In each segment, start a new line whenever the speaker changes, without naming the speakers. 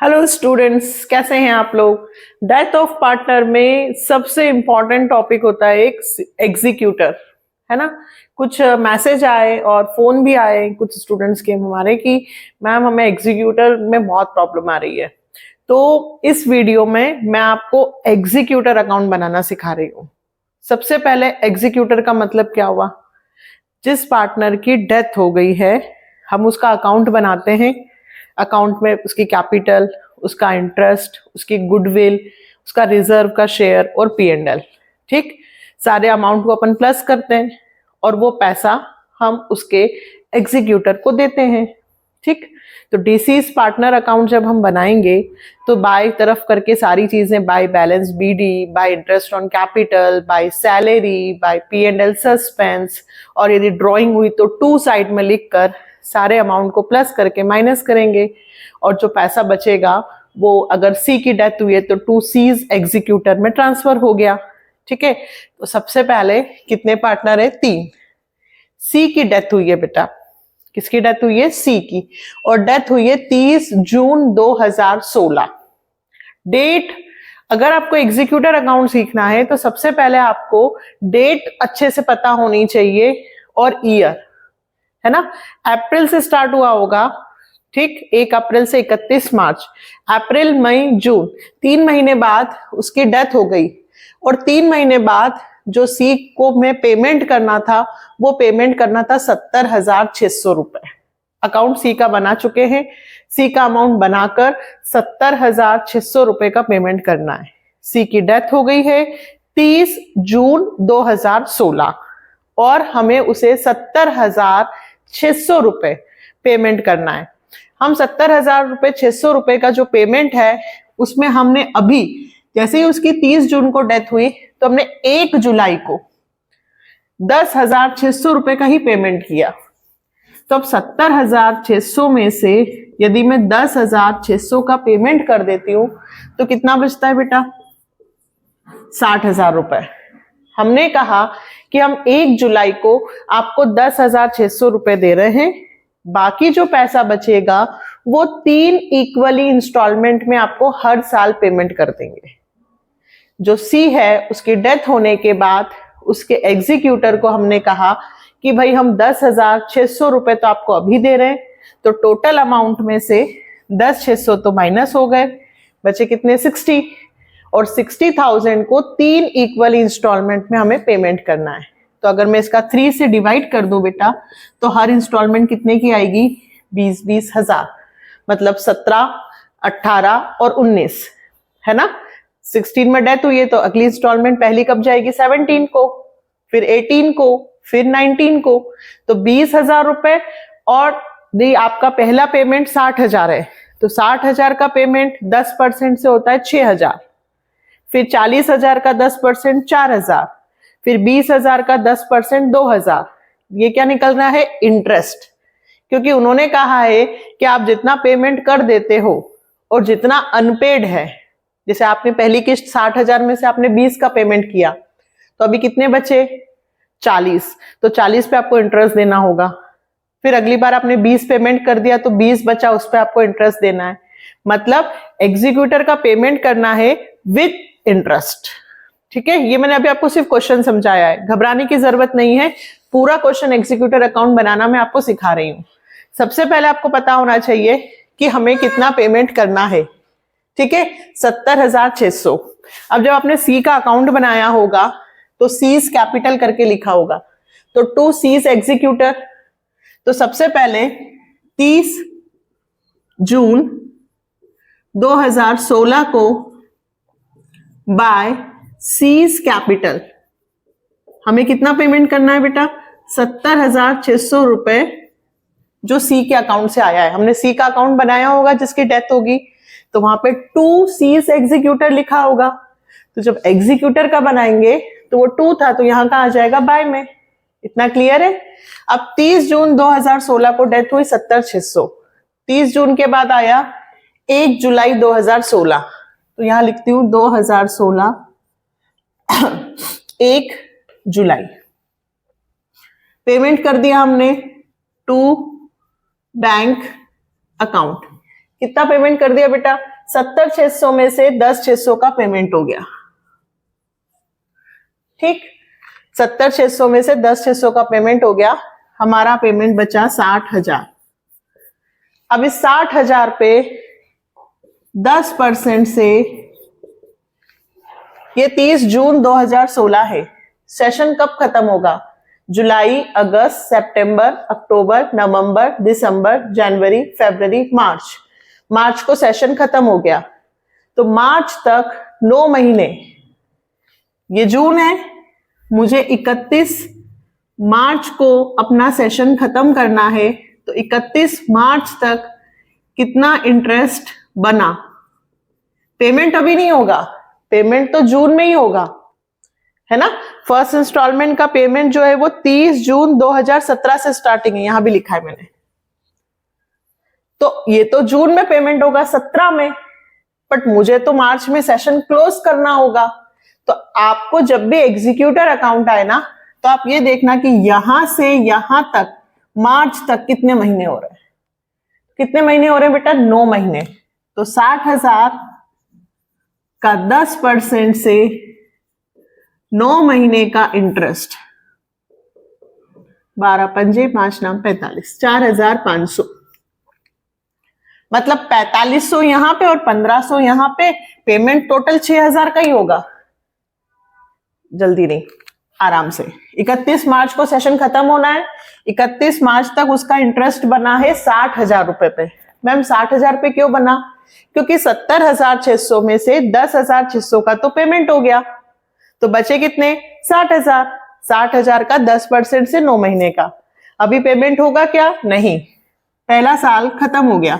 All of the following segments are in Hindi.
हेलो स्टूडेंट्स, कैसे हैं आप लोग। डेथ ऑफ पार्टनर में सबसे इंपॉर्टेंट टॉपिक होता है एक एग्जीक्यूटर, है ना। कुछ मैसेज आए और फोन भी आए कुछ स्टूडेंट्स के हमारे कि मैम हमें एग्जीक्यूटर में बहुत प्रॉब्लम आ रही है। तो इस वीडियो में मैं आपको एग्जीक्यूटर अकाउंट बनाना सिखा रही हूँ। सबसे पहले एग्जीक्यूटर का मतलब क्या हुआ। जिस पार्टनर की डेथ हो गई है हम उसका अकाउंट बनाते हैं। अकाउंट में उसकी कैपिटल, उसका इंटरेस्ट, उसकी गुडविल, उसका रिजर्व का शेयर और P&L, ठीक। सारे अमाउंट को अपन प्लस करते हैं और वो पैसा हम उसके एग्जीक्यूटर को देते हैं, ठीक। तो डिसीज पार्टनर अकाउंट जब हम बनाएंगे तो बाय तरफ करके सारी चीजें by balance BD, by interest on capital, by salary, by P&L suspense, और यदि ड्रॉइंग हुई तो टू साइड में लिखकर सारे अमाउंट को प्लस करके माइनस करेंगे और जो पैसा बचेगा वो अगर C की डेथ हुई है तो 2C's एग्जीक्यूटर में ट्रांसफर हो गया, ठीक है। तो सबसे पहले कितने पार्टनर है? 3। C की डेथ हुई है बेटा। किसकी डेथ हुई है? C की। और डेथ हुई है 30 जून 2016। डेट, अगर आपको एग्जीक्यूटर अकाउंट सीखना है तो सबसे पहले आपको डेट अच्छे से पता होनी चाहिए और ईयर, है ना। अप्रैल से स्टार्ट हुआ होगा, ठीक। 1 अप्रैल से 31 मार्च, अप्रैल मई जून, 3 महीने बाद उसकी डेथ हो गई और 3 महीने बाद जो C को में पेमेंट करना था वो पेमेंट करना था 70,600 रुपए। अकाउंट C का बना चुके हैं। C का अमाउंट बनाकर 70,600 रुपए का पेमेंट करना है। C की डेथ हो गई है 30 जून 2016 और हमें उसे 70,600 रुपए पेमेंट करना है। हम 70,600 रुपए का जो पेमेंट है उसमें हमने अभी, जैसे ही उसकी 30 जून को डेथ हुई तो हमने 1 जुलाई को 10,600 रुपए का ही पेमेंट किया। तो अब 70,600 में से यदि मैं 10,600 का पेमेंट कर देती हूं तो कितना बचता है बेटा? 60,000 रुपए। हमने कहा कि हम 1 जुलाई को आपको 10,600 रुपए दे रहे हैं, बाकी जो पैसा बचेगा वो 3 इक्वली इंस्टॉलमेंट में आपको हर साल पेमेंट कर देंगे। जो C है उसकी डेथ होने के बाद उसके एग्जीक्यूटर को हमने कहा कि भाई हम 10,600 रुपए तो आपको अभी दे रहे हैं, तो टोटल अमाउंट में से 10,600 तो माइनस हो गए, बचे कितने? 60। और 60,000 को 3 इक्वल इंस्टॉलमेंट में हमें पेमेंट करना है। तो अगर मैं इसका 3 से डिवाइड कर दूं बेटा तो हर इंस्टॉलमेंट कितने की आएगी? 20-20 हजार, मतलब 17, 18 और 19, है ना। 16 में डेथ हुई है तो अगली इंस्टॉलमेंट पहली कब जाएगी? 17 को, फिर 18 को, फिर 19 को। तो 20,000 रुपए और आपका पहला पेमेंट 60,000 है तो 60,000 का पेमेंट 10% से होता है 6,000, फिर 40,000 का 10% 4,000, फिर 20,000 का 10% 2,000। ये क्या निकल रहा है? इंटरेस्ट। क्योंकि उन्होंने कहा है कि आप जितना पेमेंट कर देते हो और जितना अनपेड है, जैसे आपने पहली किस्त 60,000 में से आपने 20 का पेमेंट किया तो अभी कितने बचे? 40। तो 40 पे आपको इंटरेस्ट देना होगा। फिर अगली बार आपने 20 पेमेंट कर दिया तो 20 बचा, उस पर आपको इंटरेस्ट देना है। मतलब एग्जीक्यूटर का पेमेंट करना है विद इंटरेस्ट, ठीक है। ये मैंने अभी आपको सिर्फ क्वेश्चन समझाया है, घबराने की जरूरत नहीं है। पूरा क्वेश्चन एग्जीक्यूटर अकाउंट बनाना मैं आपको सिखा रही हूं। सबसे पहले आपको पता होना चाहिए कि हमें कितना पेमेंट करना है, ठीक है। 70,600। अब जब आपने C का अकाउंट बनाया होगा तो C's कैपिटल करके लिखा होगा, तो 2C's एग्जीक्यूटर। तो सबसे पहले 30 जून 2016 को बाय C's कैपिटल हमें कितना पेमेंट करना है बेटा? 70,600 रुपए जो C के अकाउंट से आया है। हमने C का अकाउंट बनाया होगा जिसकी डेथ होगी तो वहां पे 2C's एग्जीक्यूटर लिखा होगा। तो जब एग्जीक्यूटर का बनाएंगे तो वो 2 था तो यहां का आ जाएगा बाय में। इतना क्लियर है। अब 30 जून 2016 को डेथ हुई 70,600। 30 जून के बाद आया 1 जुलाई 2016, तो यहां लिखती हूं 2016 1 जुलाई। पेमेंट कर दिया हमने टू बैंक अकाउंट। कितना पेमेंट कर दिया बेटा? 70,600 में से 10,600 का पेमेंट हो गया। ठीक, 70,600 में से 10,600 का पेमेंट हो गया, हमारा पेमेंट बचा 60,000। अब इस 60,000 पे 10% से, ये 30 जून 2016 है, सेशन कब खत्म होगा? जुलाई, अगस्त, सितंबर, अक्टूबर, नवंबर, दिसंबर, जनवरी, फरवरी, मार्च को सेशन खत्म हो गया। तो मार्च तक 9 महीने, ये जून है, मुझे 31 मार्च को अपना सेशन खत्म करना है। तो 31 मार्च तक कितना इंटरेस्ट बना? पेमेंट अभी नहीं होगा, पेमेंट तो जून में ही होगा, है ना। फर्स्ट इंस्टॉलमेंट का पेमेंट जो है वो 30 जून 2017 से स्टार्टिंग है, यहां भी लिखा है मैंने। तो ये तो जून में पेमेंट होगा 17 में, बट मुझे तो मार्च में सेशन क्लोज करना होगा। तो आपको जब भी एग्जीक्यूटर अकाउंट आए ना, तो आप ये देखना कि यहां से यहां तक मार्च तक कितने महीने हो रहे हैं। कितने महीने हो रहे हैं बेटा? 9 महीने। तो 60,000 का 10% से 9 महीने का इंटरेस्ट, 12 पंजे 5 नाम 45, 4,500। मतलब 4,500 यहां पे और 1,500 यहां पे, पेमेंट टोटल 6,000 का ही होगा। जल्दी नहीं, आराम से। 31 मार्च को सेशन खत्म होना है, 31 मार्च तक उसका इंटरेस्ट बना है 60,000 रुपए पे। मैम 60,000 पे क्यों बना? क्योंकि 70,600 में से 10,600 का तो पेमेंट हो गया, तो बचे कितने? 60,000। 60,000 का 10% से 9 महीने का। अभी पेमेंट होगा क्या? नहीं, पहला साल खत्म हो गया।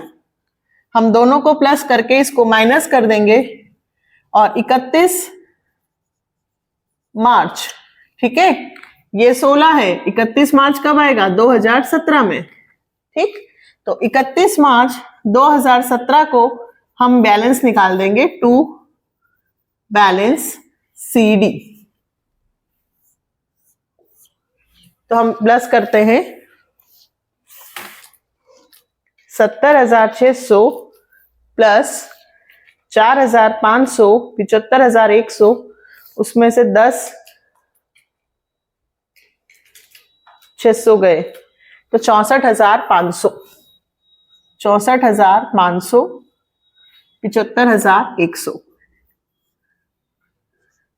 हम दोनों को प्लस करके इसको माइनस कर देंगे, और 31 मार्च, ठीक है, ये 16 है, 31 मार्च कब आएगा? 2017 में। ठीक, तो 31 मार्च 2017 को हम बैलेंस निकाल देंगे, टू बैलेंस CD। तो हम प्लस करते हैं 70,600 प्लस 4,500, 75,100, उसमें से 10,600 गए तो 64,500, 64,500, 75,100।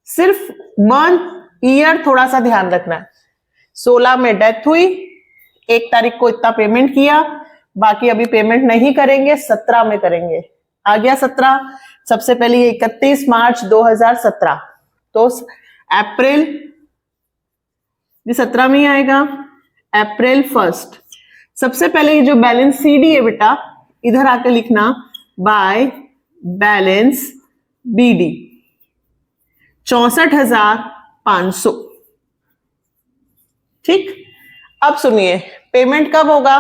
सिर्फ मंथ ईयर थोड़ा सा ध्यान रखना है। 16 में डेथ हुई, 1 तारीख को इतना पेमेंट किया, बाकी अभी पेमेंट नहीं करेंगे, 17 में करेंगे। आ गया 17। सबसे पहले ये 31 मार्च 2017, तो अप्रैल, ये 17 में ही आएगा, अप्रैल 1। सबसे पहले ये जो बैलेंस CD है बेटा, इधर आकर लिखना बाय बैलेंस BD, 64,500। ठीक, अब सुनिए पेमेंट कब होगा?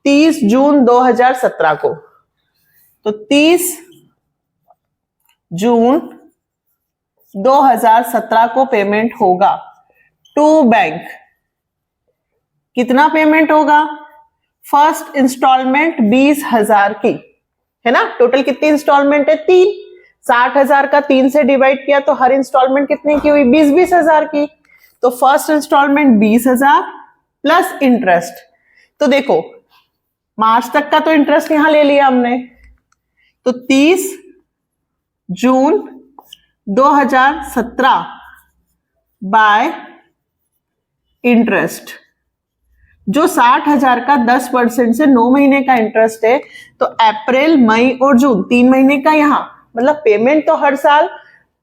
30 जून 2017 को। तो 30 जून 2017 को पेमेंट होगा टू बैंक। कितना पेमेंट होगा? फर्स्ट इंस्टॉलमेंट 20,000 की, है ना। टोटल कितनी इंस्टॉलमेंट है? 3। 60,000 का 3 से डिवाइड किया तो हर इंस्टॉलमेंट कितने की हुई? 20,000 की। तो फर्स्ट इंस्टॉलमेंट 20,000 प्लस इंटरेस्ट। तो देखो मार्च तक का तो इंटरेस्ट यहां ले लिया हमने, तो 30 जून 2017 बाय इंटरेस्ट, जो 60,000 का 10% से 9 महीने का इंटरेस्ट है, तो अप्रैल, मई और जून 3 महीने का यहां, मतलब पेमेंट तो हर साल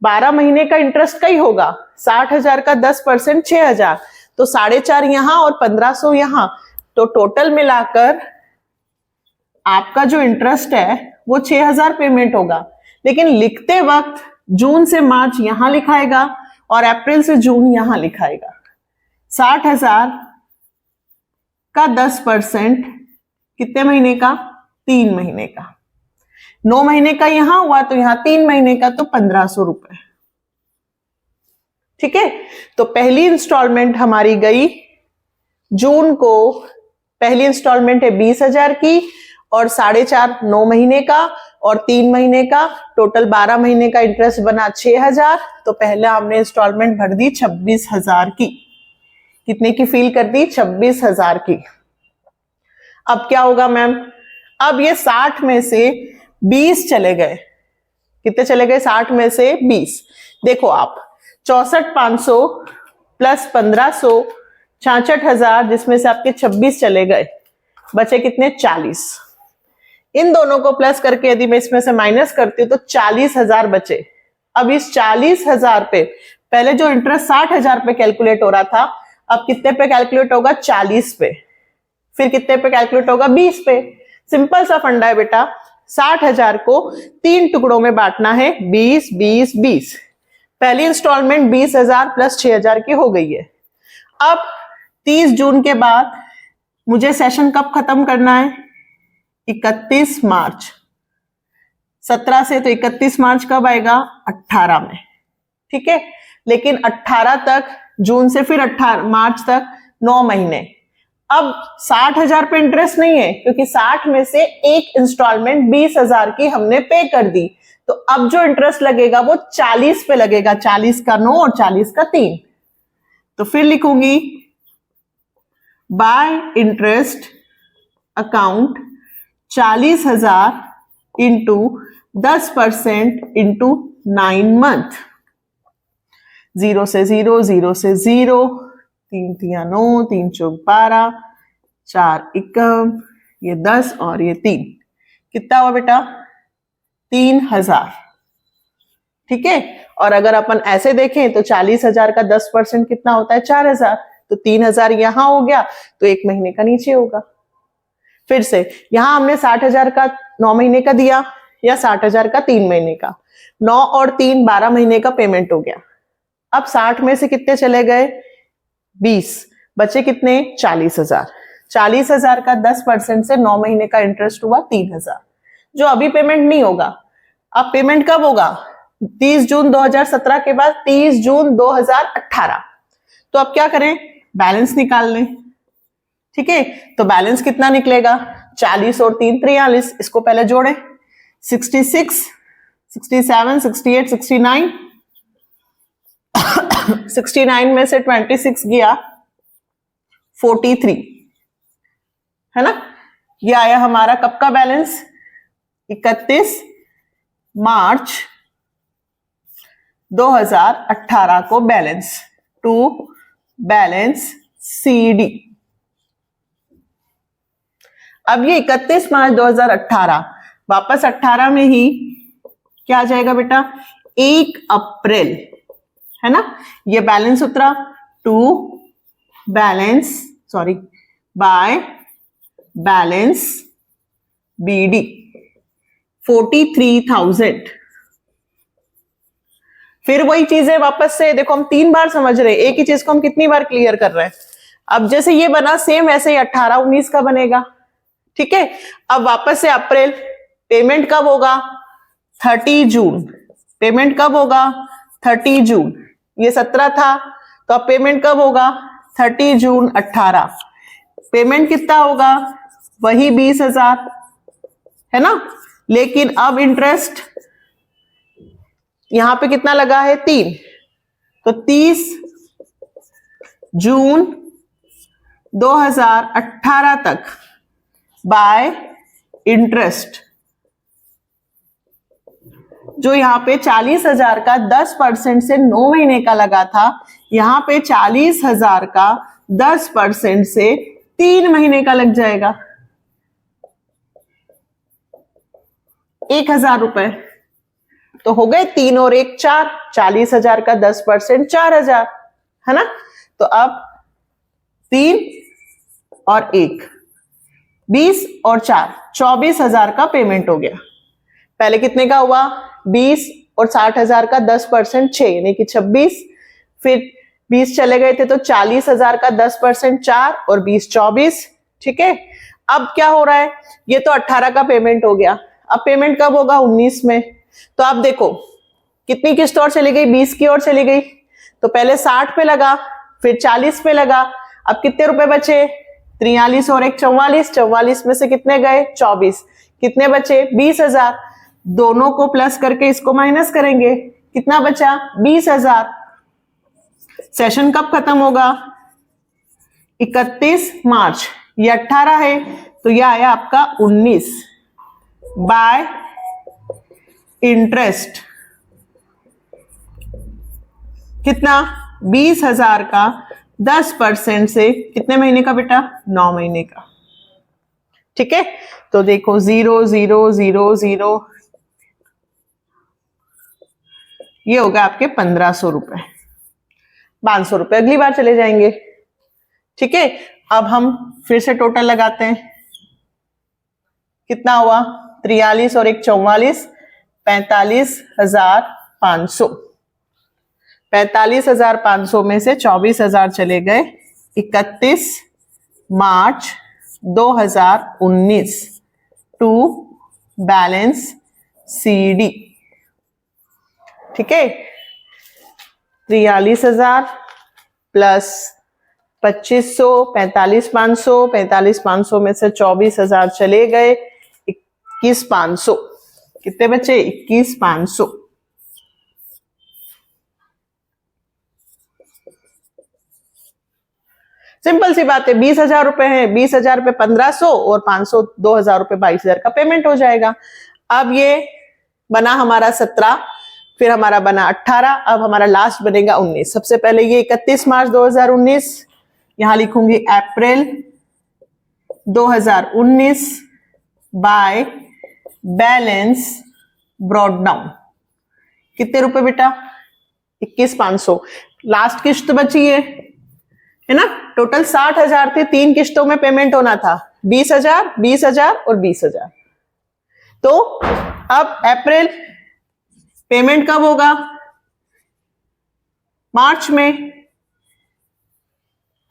12 महीने का इंटरेस्ट का ही होगा। 60,000 का 10% 6,000, तो 4,500 यहां और 1,500 यहां, तो टोटल मिलाकर आपका जो इंटरेस्ट है वो 6,000 पेमेंट होगा। लेकिन लिखते वक्त जून से मार्च यहां लिखाएगा और अप्रैल से जून यहां लिखाएगा। 60,000 का 10% कितने महीने का? 3 महीने का। 9 महीने का यहां हुआ तो यहां 3 महीने का, तो 1,500 रुपए। ठीक है, तो पहली इंस्टॉलमेंट हमारी गई जून को, पहली इंस्टॉलमेंट है 20,000 की और 4.5 9 महीने का, और 3 महीने का, टोटल 12 महीने का इंटरेस्ट बना 6,000। तो पहले हमने इंस्टॉलमेंट भर दी 26,000 की। कितने की फील कर दी? 26,000 की। अब क्या होगा मैम? अब ये 60 में से 20 चले गए। कितने चले गए? 60 में से 20। देखो आप, 64,500 प्लस 1,500, 66,000, जिसमें से आपके 26 चले गए, बचे कितने? 40। इन दोनों को प्लस करके यदि मैं इसमें से माइनस करती हूँ तो 40,000 बचे। अब इस 40,000 पे पहले जो इंटरेस्ट 60,000 पे कैलकुलेट हो रहा था, अब कितने पे कैलकुलेट होगा? 40 पे। फिर कितने पे कैलकुलेट होगा? 20 पे। सिंपल सा फंडा है बेटा। 60,000 को 3 टुकड़ों में बांटना है, 20 20 20। पहली इंस्टॉलमेंट 20,000 प्लस 6,000 की हो गई है। अब 30 जून के बाद मुझे सेशन कब खत्म करना है? 31 मार्च। 17 से तो 31 मार्च कब आएगा? 18 में। ठीक है, लेकिन 18 तक, जून से फिर 18 मार्च तक 9 महीने। अब 60,000 पे इंटरेस्ट नहीं है, क्योंकि 60 में से एक इंस्टॉलमेंट 20,000 की हमने पे कर दी। तो अब जो इंटरेस्ट लगेगा वो 40 पे लगेगा, 40 का 9 और 40 का 3। तो फिर लिखूंगी bye interest account 40,000 into 10% into 9 month. 0 से 0, 0 से 0, 3 तिया 9, 3 चौक 12, 4 एकम, ये 10 और ये 3। कितना हुआ बेटा? 3,000। ठीक है, और अगर अपन ऐसे देखें तो 40,000 का 10% कितना होता है? 4,000। तो 3,000 यहां हो गया, तो 1 महीने का नीचे होगा। फिर से यहां हमने 60,000 का 9 महीने का दिया या 60,000 का 3 महीने का। 9 और 3 12 महीने का पेमेंट हो गया। अब 60 में से कितने चले गए? 20, बचे कितने? 40,000। 40,000 का 10% से 9 महीने का इंटरेस्ट हुआ 3,000, जो अभी पेमेंट नहीं होगा। अब पेमेंट कब होगा? 30 जून 2017 के बाद 30 जून 2018। तो अब क्या करें? बैलेंस निकाल लें। ठीक है, तो बैलेंस कितना निकलेगा? 40 और 3 43। इसको पहले जोड़ें। 66, 67, 68, 69। 69 में से 26 गया 43, है ना? ये आया हमारा कब का बैलेंस? 31 मार्च 2018 को बैलेंस टू बैलेंस CD। अब ये 31 मार्च 2018 वापस 18 में ही क्या आ जाएगा बेटा? 1 अप्रैल, है ना? ये बैलेंस उतरा to balance, sorry, by balance BD 43,000। फिर वही चीजें वापस से देखो, हम 3 बार समझ रहे हैं, एक ही चीज को हम कितनी बार क्लियर कर रहे हैं। अब जैसे ये बना सेम वैसे ही 18 19 का बनेगा। ठीक है, अब वापस से अप्रैल। पेमेंट कब होगा? 30 जून। पेमेंट कब होगा? 30 जून। ये 17 था, तो अब पेमेंट कब होगा? 30 जून 18। पेमेंट कितना होगा? वही 20,000, है ना? लेकिन अब इंटरेस्ट यहां पे कितना लगा है? 3। तो 30 जून 2018 तक बाय इंटरेस्ट, जो यहां पे 40,000 का 10% से 9 महीने का लगा था, यहां पे 40,000 का 10% से 3 महीने का लग जाएगा। 1,000 रुपए। तो हो गए 3 और 1 4। 40,000 का 10% 4,000, है ना? तो अब 3 और 1 20 और 4 24,000 का पेमेंट हो गया। पहले कितने का हुआ? 20 और 60,000 का 10% 6, यानी कि 26। फिर 20 चले गए थे तो 40,000 का 10% 4 और 20 24। ठीक है, अब क्या हो रहा है? ये तो 18 का पेमेंट हो गया। अब पेमेंट कब होगा? 19 में। तो आप देखो कितनी किस्त और चली गई? 20 की और चली गई। तो पहले 60 पे लगा, फिर 40 पे लगा। अब कितने रुपए बचे? 43 और 1 44। 44 में से कितने गए? 24। कितने बचे? 20,000। दोनों को प्लस करके इसको माइनस करेंगे, कितना बचा 20,000। सेशन कब खत्म होगा 31 मार्च। ये 18 है तो ये आया आपका 19 बाय इंटरेस्ट। कितना 20,000 का 10% से कितने महीने का बेटा 9 महीने का। ठीक है, तो देखो 0 0 0 0 ये होगा आपके 1500 रुपए, 500 रुपए अगली बार चले जाएंगे। ठीक है, अब हम फिर से टोटल लगाते हैं, कितना हुआ 43 और 1 44, 45,500। 45,500 में से 24,000 चले गए 31 मार्च 2019 टू बैलेंस CD। ठीक है, 43,000 प्लस 2500, 45,500, 45,500 में से 24,000 चले गए 21,500। कितने बचे 21,500। सिंपल सी बात है, 20,000 रुपए है, 20,000 रुपए 1500 और 500 2,000 रुपए 22,000 का पेमेंट हो जाएगा। अब ये बना हमारा 17, फिर हमारा बना 18, अब हमारा लास्ट बनेगा 19। सबसे पहले ये 31 मार्च 2019, यहां लिखूंगी अप्रैल 2019 बाय बैलेंस ब्रॉट डाउन। कितने रुपए बेटा 21,500। लास्ट किस्त बची है ना, टोटल 60,000 थे, 3 किस्तों में पेमेंट होना था, 20,000 20,000 और 20,000। तो अब अप्रैल पेमेंट कब होगा मार्च में,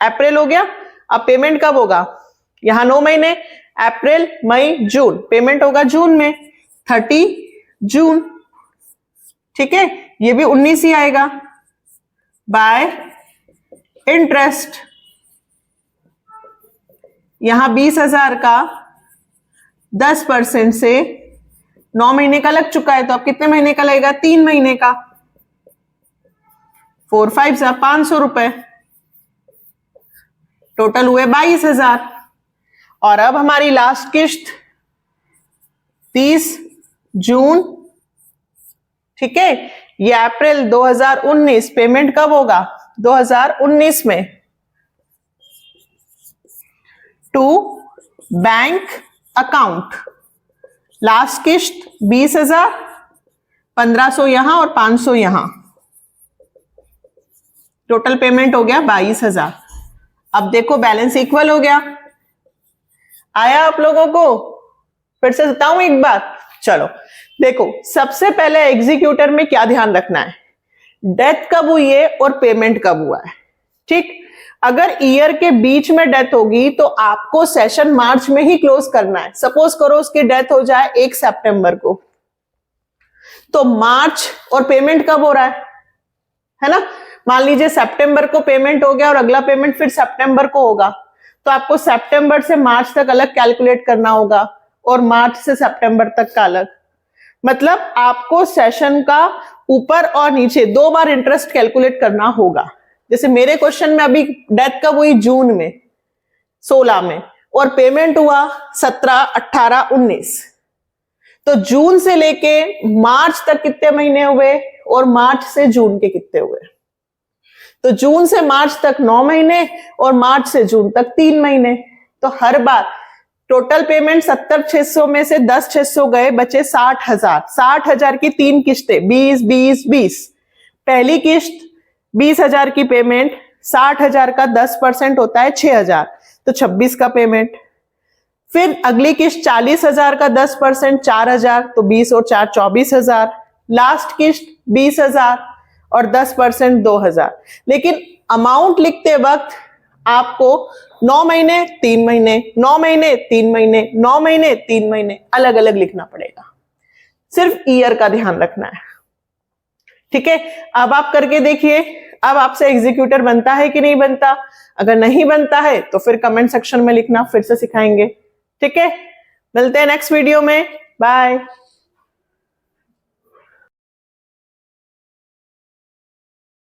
अप्रैल हो गया। अब पेमेंट कब होगा, यहां 9 महीने, अप्रैल मई जून, पेमेंट होगा जून में 30 जून। ठीक है, ये भी 19 ही आएगा बाय इंटरेस्ट। यहां 20,000 का 10% से 9 महीने का लग चुका है, तो अब कितने महीने का लगेगा 3 महीने का, 4 5 500 रुपए, टोटल हुए 22,000। और अब हमारी लास्ट किस्त 30 जून। ठीक है, ये अप्रैल 2019, पेमेंट कब होगा 2019 में टू बैंक अकाउंट। लास्ट किस्त 20,000, 1500 यहां और 500 यहां, टोटल पेमेंट हो गया 22,000। अब देखो बैलेंस इक्वल हो गया, आया आप लोगों को। फिर से बताऊं एक बात, चलो देखो, सबसे पहले एग्जीक्यूटर में क्या ध्यान रखना है, डेथ कब हुई है और पेमेंट कब हुआ है। ठीक, अगर ईयर के बीच में डेथ होगी तो आपको सेशन मार्च में ही क्लोज करना है। सपोज करो उसकी डेथ हो जाए 1 सितंबर को, तो मार्च और पेमेंट कब हो रहा है ना, मान लीजिए सितंबर को पेमेंट हो गया और अगला पेमेंट फिर सितंबर को होगा, तो आपको सितंबर से मार्च तक अलग कैलकुलेट करना होगा और मार्च से सितंबर तक का अलग। मतलब आपको सेशन का ऊपर और नीचे 2 बार इंटरेस्ट कैलकुलेट करना होगा। जैसे मेरे क्वेश्चन में अभी डेथ कब हुई जून में 16 में और पेमेंट हुआ 17 18 19, तो जून से लेके मार्च तक कितने महीने हुए और मार्च से जून के कितने हुए। तो जून से मार्च तक 9 महीने और मार्च से जून तक 3 महीने। तो हर बार टोटल पेमेंट 70,600 में से 10,600 गए, बचे 60,000। 60,000 की 3 किस्तें 20 20 20। पहली किस्त 20,000 की पेमेंट, 60,000 का 10% होता है 6,000, तो 26 का पेमेंट। फिर अगली किस्त 40,000 का 10% 4,000, तो 20 और 4 24,000। लास्ट किस्त 20,000 और 10% 2,000। लेकिन अमाउंट लिखते वक्त आपको 9 महीने 3 महीने, 9 महीने 3 महीने, 9 महीने 3 महीने अलग अलग लिखना पड़ेगा। सिर्फ ईयर का ध्यान रखना है। ठीक है, अब आप करके देखिए, अब आपसे एग्जीक्यूटर बनता है कि नहीं बनता। अगर नहीं बनता है तो फिर कमेंट सेक्शन में लिखना, फिर से सिखाएंगे। ठीक है, मिलते हैं नेक्स्ट वीडियो में, बाय।